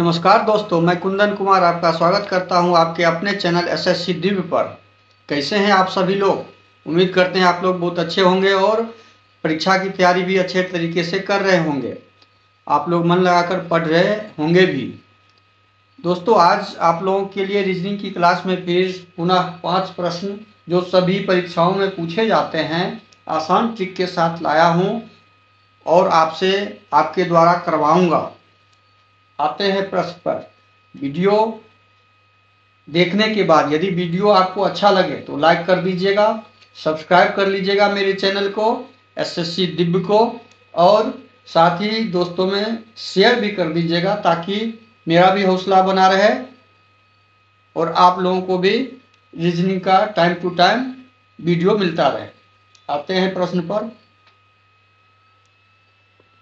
नमस्कार दोस्तों, मैं कुंदन कुमार आपका स्वागत करता हूं आपके अपने चैनल एसएससी दिव्य पर। कैसे हैं आप सभी लोग? उम्मीद करते हैं आप लोग बहुत अच्छे होंगे और परीक्षा की तैयारी भी अच्छे तरीके से कर रहे होंगे। आप लोग मन लगाकर पढ़ रहे होंगे भी। दोस्तों, आज आप लोगों के लिए रीजनिंग की क्लास में फिर पुनः 5 प्रश्न जो सभी परीक्षाओं में पूछे जाते हैं आसान ट्रिक के साथ लाया हूँ और आपसे आपके द्वारा करवाऊँगा। आते हैं प्रश्न पर। वीडियो देखने के बाद यदि वीडियो आपको अच्छा लगे तो लाइक कर दीजिएगा, सब्सक्राइब कर लीजिएगा मेरे चैनल को एसएससी दिव्य को, और साथ ही दोस्तों में शेयर भी कर दीजिएगा ताकि मेरा भी हौसला बना रहे और आप लोगों को भी रीजनिंग का टाइम टू टाइम वीडियो मिलता रहे। आते हैं प्रश्न पर।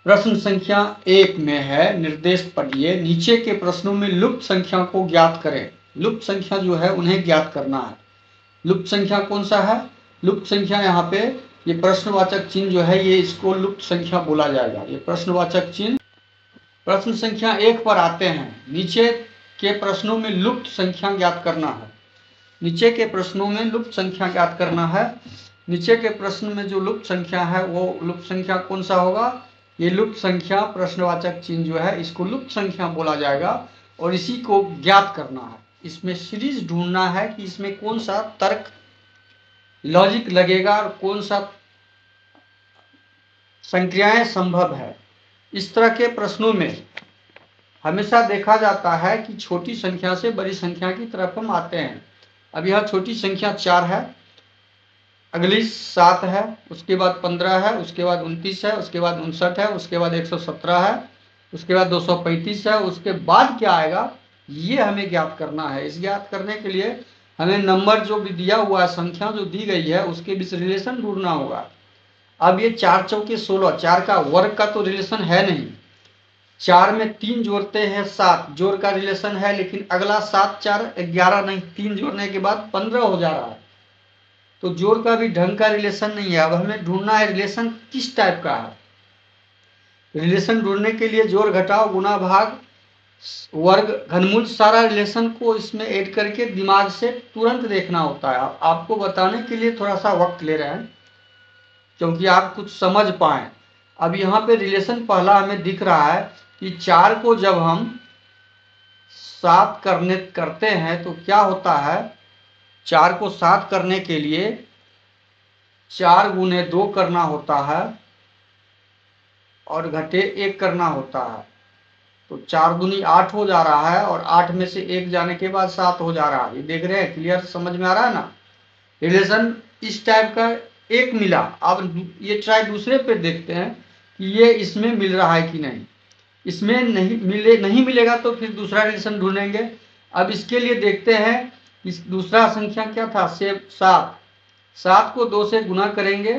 प्रश्न संख्या 1 में है, निर्देश पढ़िए। नीचे के प्रश्नों में लुप्त संख्या को ज्ञात करें। लुप्त संख्या जो है उन्हें ज्ञात करना है। लुप्त संख्या कौन सा है? लुप्त संख्या यहाँ पे ये प्रश्नवाचक चिन्ह जो है ये इसको लुप्त संख्या बोला जाएगा। ये प्रश्नवाचक चिन्ह। प्रश्न संख्या 1 पर आते हैं। नीचे के प्रश्नों में लुप्त संख्या ज्ञात करना है। नीचे के प्रश्नों में लुप्त संख्या ज्ञात करना है। नीचे के प्रश्न में जो लुप्त संख्या है वो लुप्त संख्या कौन सा होगा? ये लुप्त संख्या प्रश्नवाचक चिन्ह जो है इसको लुप्त संख्या बोला जाएगा और इसी को ज्ञात करना है। इसमें सीरीज ढूंढना है कि इसमें कौन सा तर्क लॉजिक लगेगा और कौन सा संक्रियाएं संभव है। इस तरह के प्रश्नों में हमेशा देखा जाता है कि छोटी संख्या से बड़ी संख्या की तरफ हम आते हैं। अब यह छोटी संख्या 4 है, अगली 7 है, उसके बाद 15 है, उसके बाद 29 है, उसके बाद 59 है, उसके बाद 117 है, उसके बाद 235 है, उसके बाद क्या आएगा ये हमें ज्ञात करना है। इस ज्ञात करने के लिए हमें नंबर जो भी दिया हुआ है, संख्या जो दी गई है उसके बीच रिलेशन ढूंढना होगा। अब ये 4 चौके 16, 4 का वर्ग का तो रिलेशन है नहीं। 4 में 3 जोड़ते हैं 7, जोड़ का रिलेशन है, लेकिन अगला 7 4 11 नहीं, 3 जोड़ने के बाद 15 हो जा रहा है, तो जोड़ का भी ढंग का रिलेशन नहीं है। अब हमें ढूंढना है रिलेशन किस टाइप का है। रिलेशन ढूंढने के लिए जोड़ घटाव गुणा भाग वर्ग घनमूल सारा रिलेशन को इसमें ऐड करके दिमाग से तुरंत देखना होता है। आपको बताने के लिए थोड़ा सा वक्त ले रहे हैं क्योंकि आप कुछ समझ पाए। अब यहाँ पे रिलेशन पहला हमें दिख रहा है कि 4 को जब हम 7 करते हैं तो क्या होता है। 4 को 7 करने के लिए 4 गुने 2 करना होता है और घटे 1 करना होता है, तो 4 दूनी 8 हो जा रहा है और 8 में से 1 जाने के बाद 7 हो जा रहा है। ये देख रहे हैं, क्लियर समझ में आ रहा है ना। रिलेशन इस टाइप का एक मिला। अब ये ट्राई दूसरे पे देखते हैं कि ये इसमें मिल रहा है कि नहीं। इसमें नहीं मिलेगा तो फिर दूसरा रिलेशन ढूंढेंगे। अब इसके लिए देखते हैं इस दूसरा संख्या क्या था, 7 को 2 से गुना करेंगे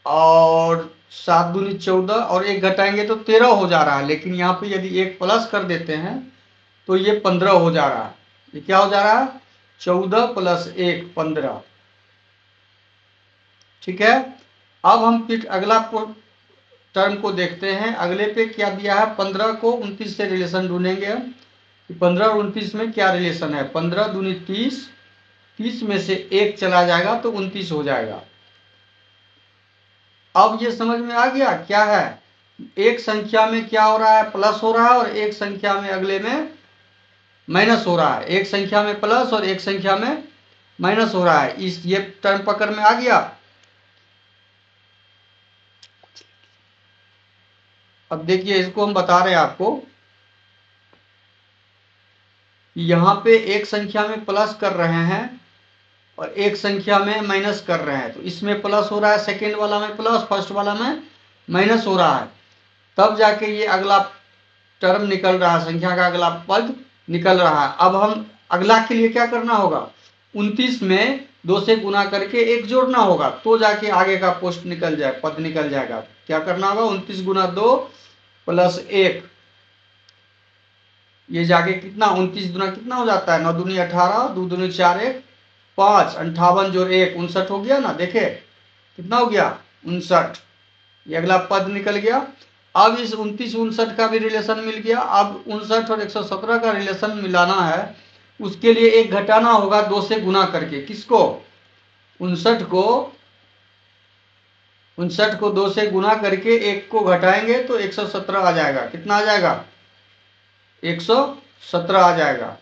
और 7 दूनी 14 और 1 घटाएंगे तो 13 हो जा रहा है, लेकिन यहाँ पे यदि 1 प्लस कर देते हैं तो ये 15 हो जा रहा है। ये क्या हो जा रहा है? 14 + 1 15। ठीक है। अब हम फिर अगला टर्म को देखते हैं। अगले पे क्या दिया है, 15 को 29 से रिलेशन ढूंढेंगे हम। 15 और 29 में क्या रिलेशन है? 15 दूनी 30, 30 में से 1 चला जाएगा तो 29 हो जाएगा। अब ये समझ में आ गया क्या है। एक संख्या में क्या हो रहा है, प्लस हो रहा है, और एक संख्या में अगले में माइनस हो रहा है। एक संख्या में प्लस और एक संख्या में माइनस हो रहा है। ये टर्म पकड़ में आ गया। अब देखिए, इसको हम बता रहे हैं आपको, यहाँ पे एक संख्या में प्लस कर रहे हैं और एक संख्या में माइनस कर रहे हैं, तो इसमें प्लस हो रहा है, सेकेंड वाला में प्लस, फर्स्ट वाला में माइनस हो रहा है, तब जाके ये अगला टर्म निकल रहा है, संख्या का अगला पद निकल रहा है। अब हम अगला के लिए क्या करना होगा, 29 में 2 से गुना करके 1 जोड़ना होगा, तो जाके आगे का पोस्ट निकल जाए, पद निकल जाएगा। क्या करना होगा, 29 गुना 2 + 1, ये जाके कितना 29 गुना कितना हो जाता है, 9 दूनी 18, 2 दूनी 4 1 5, 58 जोड़ 1 59 हो गया ना। देखे कितना हो गया, 59। ये अगला पद निकल गया। अब इस 29 59 का भी रिलेशन मिल गया। अब 59 और 117 का रिलेशन मिलाना है, उसके लिए एक घटाना होगा 2 से गुना करके। किसको? 59 को 2 से गुना करके एक को घटाएंगे तो 117 आ जाएगा। कितना आ जाएगा? 117 आ जाएगा।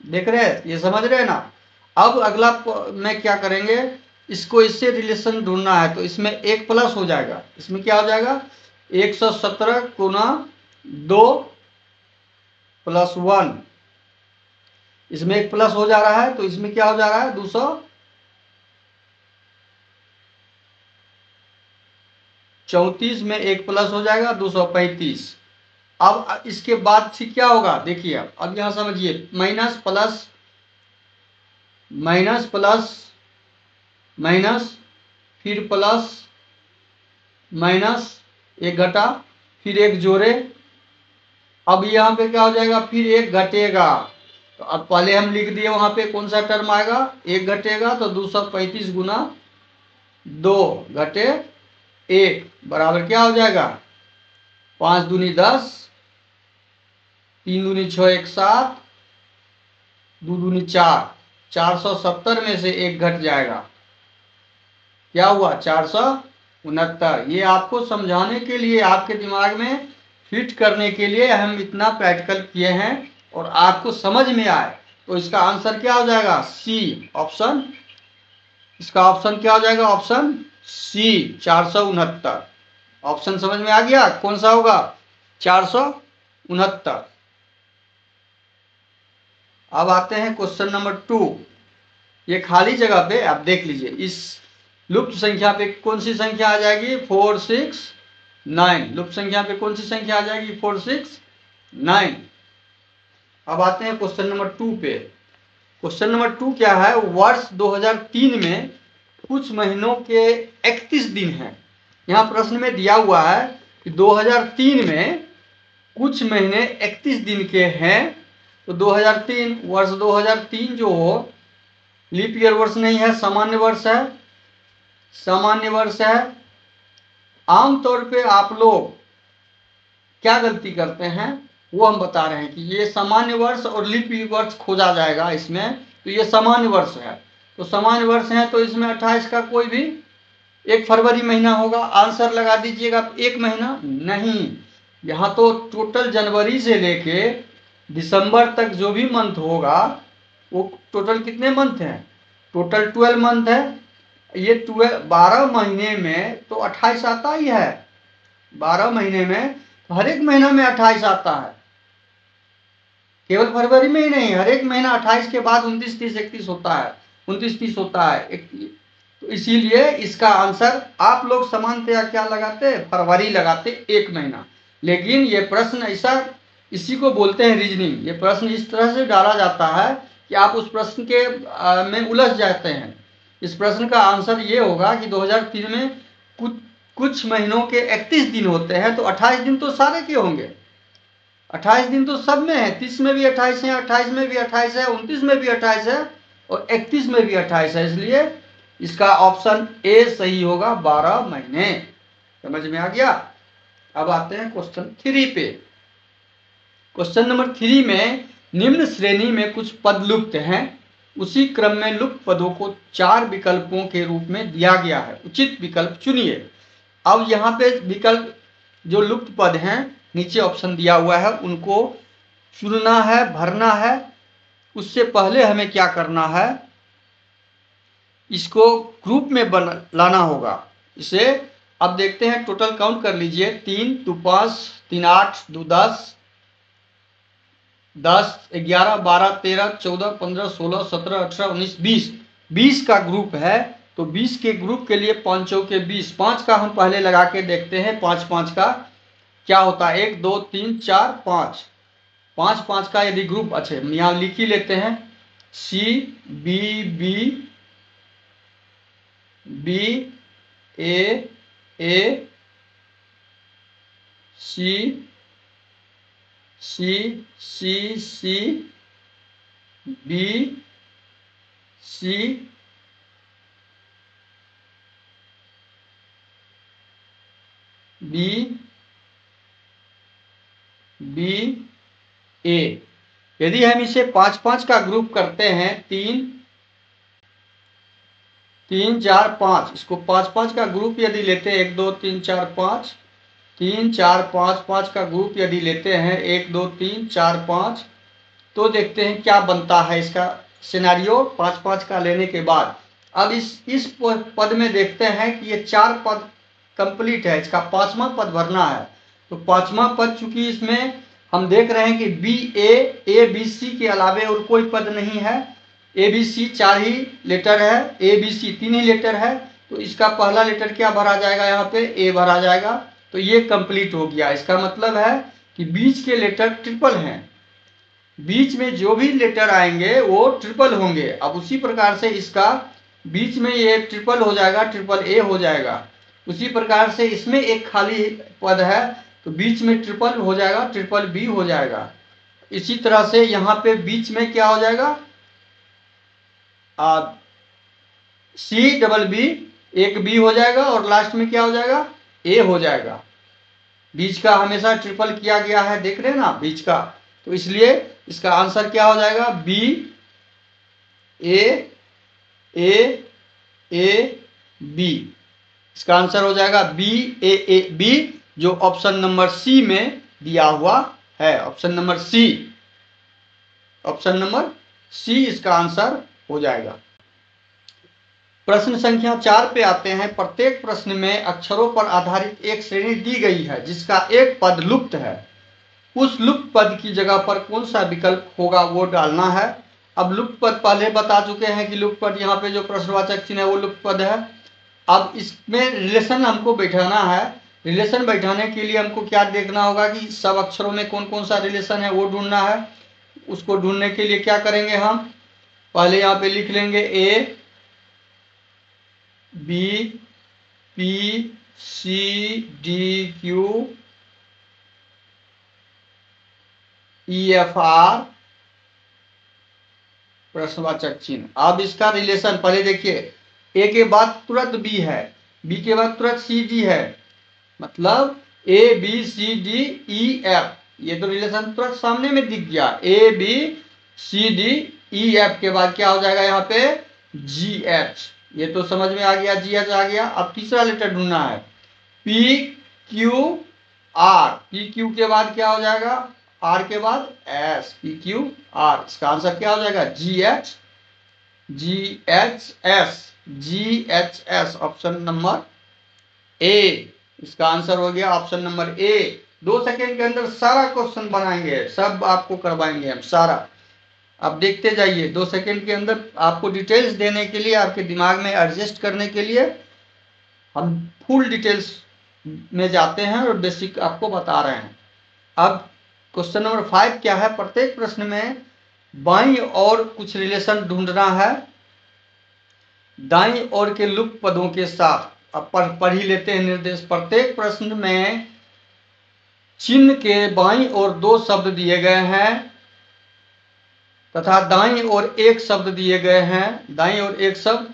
देख रहे हैं, ये समझ रहे हैं ना। अब अगला में क्या करेंगे, इसको इससे रिलेशन ढूंढना है, तो इसमें एक प्लस हो जाएगा। इसमें क्या हो जाएगा? 117 गुना 2 प्लस 1, इसमें एक प्लस हो जा रहा है, तो इसमें क्या हो जा रहा है? 234 में एक प्लस हो जाएगा 235। अब इसके बाद फिर क्या होगा देखिए, अब यहां समझिए, minus plus minus plus minus, फिर प्लस माइनस, एक घटा, फिर एक जोड़े। अब यहाँ पे क्या हो जाएगा? फिर एक घटेगा। तो अब पहले हम लिख दिए वहां पे कौन सा टर्म आएगा, एक घटेगा, तो 235 गुना 2 घटे 1 बराबर क्या हो जाएगा? 5 दूनी 10, 3 दूनी 6, 1 7, 2 दूनी 4, 470 में से एक घट जाएगा। क्या हुआ? 469। ये आपको समझाने के लिए, आपके दिमाग में फिट करने के लिए हम इतना प्रैक्टिकल किए हैं, और आपको समझ में आए तो इसका आंसर क्या हो जाएगा? C option. इसका ऑप्शन क्या हो जाएगा? Option C 469। ऑप्शन समझ में आ गया? कौन सा होगा? 469। अब आते हैं क्वेश्चन नंबर 2। ये खाली जगह पे आप देख लीजिए, इस लुप्त संख्या पे कौन सी संख्या आ जाएगी? 4 6 9। लुप्त संख्या पे कौन सी संख्या आ जाएगी? 4 6 9। अब आते हैं क्वेश्चन नंबर 2 पे। क्वेश्चन नंबर 2 क्या है? वर्ष 2003 में कुछ महीनों के 31 दिन हैं। यहाँ प्रश्न में दिया हुआ है कि 2003 में कुछ महीने 31 दिन के हैं। तो 2003, वर्ष 2003 जो हो, लीप ईयर वर्ष नहीं है, सामान्य वर्ष है। सामान्य वर्ष है। आमतौर पे आप लोग क्या गलती करते हैं वो हम बता रहे हैं कि ये सामान्य वर्ष और लीप ईयर वर्ष खोजा जाएगा इसमें। तो ये सामान्य वर्ष है, तो सामान्य वर्ष है, तो इसमें 28 का कोई भी 1 फरवरी महीना होगा। आंसर लगा दीजिएगा। 1 महीना नहीं, यहाँ तो टोटल जनवरी से लेके दिसंबर तक जो भी मंथ होगा, वो टोटल कितने मंथ हैं? टोटल 12 मंथ है। ये 12 महीने में तो 28 आता ही है। 12 महीने में हर एक महीना में 28 आता है, केवल फरवरी में ही नहीं, हर एक महीना 28 के बाद 29 30 31 होता है, 29 30 होता है। तो इसीलिए इसका आंसर आप लोग सामान्यतया क्या लगाते? फरवरी लगाते, 1 महीना। लेकिन ये प्रश्न ऐसा, इसी को बोलते हैं रीजनिंग। ये प्रश्न इस तरह से डाला जाता है कि आप उस प्रश्न के में उलझ जाते हैं। इस प्रश्न का आंसर ये होगा कि 2003 में कुछ महीनों के 31 दिन होते हैं, तो 28 दिन तो सारे के होंगे। 28 दिन तो सब में है, 30 में भी 28 है, 28 में भी 28 है, 29 में भी 28 है, और 31 में भी 28 है। इसलिए इसका ऑप्शन ए सही होगा, 12 महीने। समझ में आ गया। अब आते हैं क्वेश्चन 3 पे। क्वेश्चन नंबर 3 में निम्न श्रेणी में कुछ पद लुप्त हैं, उसी क्रम में लुप्त पदों को 4 विकल्पों के रूप में दिया गया है, उचित विकल्प चुनिए। अब यहाँ पे विकल्प जो लुप्त पद हैं, नीचे ऑप्शन दिया हुआ है, उनको चुनना है, भरना है। उससे पहले हमें क्या करना है, इसको ग्रुप में लाना होगा। इसे अब देखते हैं, टोटल काउंट कर लीजिए। 3 2 5 3 8 2 10 10 11 12 13 14 15 16 17 18 19 20 20 का ग्रुप है। तो 20 के ग्रुप के लिए 5 के 20, 5 का हम पहले लगा के देखते हैं। 5 5 का क्या होता है? 1 2 3 4 5, 5 5 का यदि ग्रुप, अच्छे यहाँ लिख ही लेते हैं, C B B B A C C C C B C B B A. यदि हम इसे 5-5 का ग्रुप करते हैं, 3 3 4 5, इसको 5-5 का ग्रुप यदि लेते हैं, 1 2 3 4 5, 3 4 5 5 का ग्रुप यदि लेते हैं, 1 2 3 4 5, तो देखते हैं क्या बनता है इसका सिनेरियो 5-5 का लेने के बाद। अब इस पद में देखते हैं कि ये 4 पद कंप्लीट है, इसका 5वां पद भरना है। तो 5वां पद चूंकि इसमें हम देख रहे हैं कि बी ए बी सी के अलावे और कोई पद नहीं है, ए बी सी 4 ही लेटर है, ए बी सी 3 ही लेटर है, तो इसका पहला लेटर क्या भरा जाएगा, यहाँ पे ए भरा जाएगा। तो ये कंप्लीट हो गया। इसका मतलब है कि बीच के लेटर ट्रिपल हैं, बीच में जो भी लेटर आएंगे वो ट्रिपल होंगे। अब उसी प्रकार से इसका बीच में ये ट्रिपल हो जाएगा, ट्रिपल ए हो जाएगा। उसी प्रकार से इसमें एक खाली पद है, तो बीच में ट्रिपल हो जाएगा, ट्रिपल बी हो जाएगा। इसी तरह से यहाँ पे बीच में क्या हो जाएगा, सी डबल बी, एक बी हो जाएगा, और लास्ट में क्या हो जाएगा, ए हो जाएगा। बीच का हमेशा ट्रिपल किया गया है, देख रहे हैं ना बीच का, तो इसलिए इसका आंसर क्या हो जाएगा, B A A A B. इसका आंसर हो जाएगा बी ए बी, जो ऑप्शन नंबर सी में दिया हुआ है। Option number C, option number C इसका आंसर हो जाएगा। प्रश्न संख्या 4 पे आते हैं। प्रत्येक प्रश्न में अक्षरों पर आधारित एक श्रेणी दी गई है जिसका एक पद लुप्त है। उस लुप्त पद की जगह पर कौन सा विकल्प होगा वो डालना है। अब लुप्त पद पहले बता चुके हैं कि लुप्त पद, यहाँ पे जो प्रश्नवाचक चिन्ह है वो लुप्त पद है। अब इसमें रिलेशन हमको बैठाना है। रिलेशन बैठाने के लिए हमको क्या देखना होगा कि सब अक्षरों में कौन कौन सा रिलेशन है वो ढूंढना है। उसको ढूंढने के लिए क्या करेंगे, हम पहले यहाँ पे लिख लेंगे A B P C D Q E F R प्रश्नवाचक चिन्ह। अब इसका रिलेशन पहले देखिए, ए के बाद तुरंत बी है, बी के बाद तुरंत सी डी है, मतलब A B C D E F, ये तो रिलेशन तुरंत सामने में दिख गया। A B C D E F के बाद क्या हो जाएगा यहाँ पे, जी एच, ये तो समझ में आ गया, जी एच आ गया। अब तीसरा लेटर ढूंढना है, P Q R, P Q के बाद क्या हो जाएगा, आर के बाद एस, पी क्यू आर। इसका आंसर क्या हो जाएगा, जी H S, ji H S, option number A. इसका आंसर हो गया ऑप्शन नंबर ए। 2 सेकेंड के अंदर सारा क्वेश्चन बनाएंगे, सब आपको करवाएंगे हम सारा। अब देखते जाइए, 2 सेकेंड के अंदर आपको डिटेल्स देने के लिए, आपके दिमाग में एडजस्ट करने के लिए हम फुल डिटेल्स में जाते हैं और बेसिक आपको बता रहे हैं। अब क्वेश्चन नंबर 5 क्या है, प्रत्येक प्रश्न में बाईं ओर कुछ रिलेशन ढूंढना है दाईं ओर के लुप्त पदों के साथ। अब पढ़ ही लेते हैं निर्देश। प्रत्येक प्रश्न में चिन्ह के बाईं ओर 2 शब्द दिए गए हैं तथा दाईं ओर 1 शब्द दिए गए हैं। दाईं ओर 1 शब्द,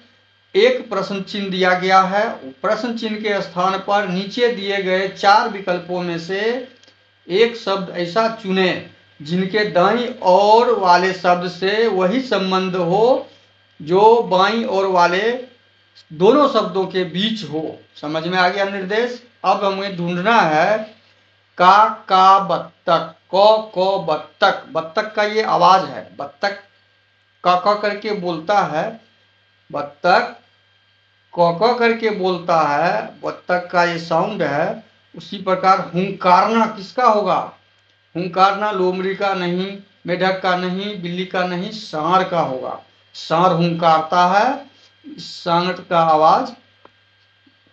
एक प्रश्न चिन्ह दिया गया है। प्रश्न चिन्ह के स्थान पर नीचे दिए गए 4 विकल्पों में से एक शब्द ऐसा चुने जिनके दाईं ओर वाले शब्द से वही संबंध हो जो बाईं ओर वाले दोनों शब्दों के बीच हो। समझ में आ गया निर्देश। अब हमें ढूंढना है का बत्तख, को बत्तख, बत्तख का ये आवाज है, बत्तख का करके बोलता है, बत्तख को करके बोलता है, बत्तख का ये साउंड है। उसी प्रकार हुंकारना किसका होगा, हुंकारना लोमड़ी का नहीं, मेढक का नहीं, बिल्ली का नहीं, सांड का होगा। सांड हुंकारता है, सांड का आवाज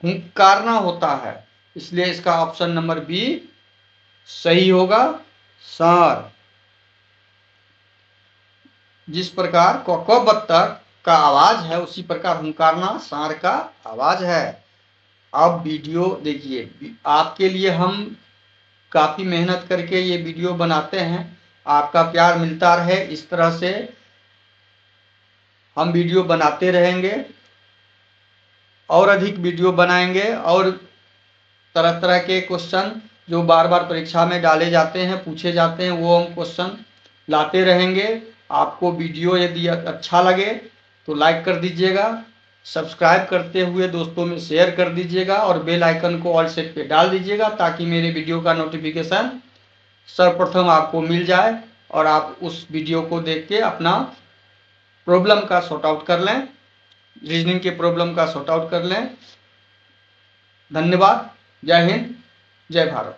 हुंकारना होता है, इसलिए इसका ऑप्शन नंबर बी सही होगा, सांड। जिस प्रकार को बत्तख का आवाज है उसी प्रकार हुंकारना सांड का आवाज है। अब वीडियो देखिए, आपके लिए हम काफी मेहनत करके ये वीडियो बनाते हैं, आपका प्यार मिलता रहे, इस तरह से हम वीडियो बनाते रहेंगे और अधिक वीडियो बनाएंगे और तरह तरह के क्वेश्चन जो बार बार परीक्षा में डाले जाते हैं, पूछे जाते हैं, वो हम क्वेश्चन लाते रहेंगे। आपको वीडियो यदि अच्छा लगे तो लाइक कर दीजिएगा, सब्सक्राइब करते हुए दोस्तों में शेयर कर दीजिएगा और बेल आइकन को ऑल सेट पे डाल दीजिएगा ताकि मेरे वीडियो का नोटिफिकेशन सर्वप्रथम आपको मिल जाए और आप उस वीडियो को देख के अपना प्रॉब्लम का सॉर्ट आउट कर लें, रीजनिंग के प्रॉब्लम का सॉर्ट आउट कर लें। धन्यवाद। जय हिंद, जय भारत।